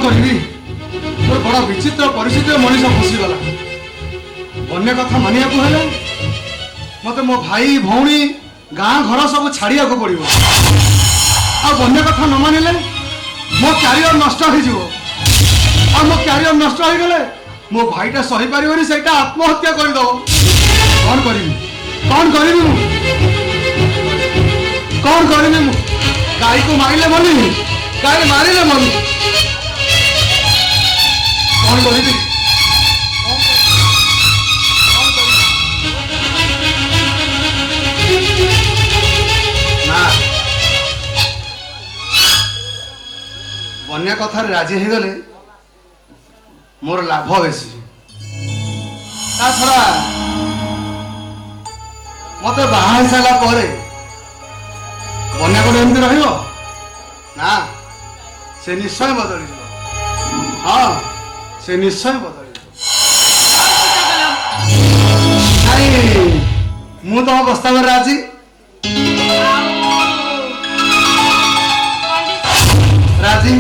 କରିବି ମୋର ବଡ଼ ବିଚିତ୍ର ପରିସ୍ଥିତିରେ ମଣିଷ ଫସିଗଲା। ବନ୍ୟା କଥା ମାନିବାକୁ ହେଲେ ମତେ ମୋ ଭାଇ ଭଉଣୀ ଗାଁ ଘର ସବୁ ଛାଡ଼ିବାକୁ ପଡ଼ିବ। ଆଉ ବନ୍ୟା କଥା ନ ମାନିଲେ ମୋ କ୍ୟାରିୟର ନଷ୍ଟ ହେଇଯିବ। ଆଉ ମୋ କ୍ୟାରିୟର ନଷ୍ଟ ହେଇଗଲେ ମୋ ଭାଇଟା ସହିପାରିବନି, ସେଇଟା ଆତ୍ମହତ୍ୟା କରିଦବ। କଣ କରିବି କଣ କରିବି ମୁଁ କଣ କରିବି ମୁଁ? ଗାଈକୁ ମାରିଲେ ମନି, ଗାଈ ମାରିଲେ ମନି। କଣ କରିବି? ନା, ବନ୍ୟା କଥାରେ ରାଜି ହେଇଗଲେ ମୋର ଲାଭ ବେଶୀ। ତା ଛଡା ମତେ ବାହା ହେଇସାରିଲା ପରେ ବନ୍ୟା ଗୋଟେ ଏମିତି ରହିବ ନା, ସେ ନିଶ୍ଚୟ ବଦଳିଯିବ। ହଁ, ସେ ନିଶ୍ଚୟ ବଦଳିଯିବ। ନାଇଁ, ମୁଁ ତମ ପ୍ରସ୍ତାବରେ ରାଜି। ରାଜି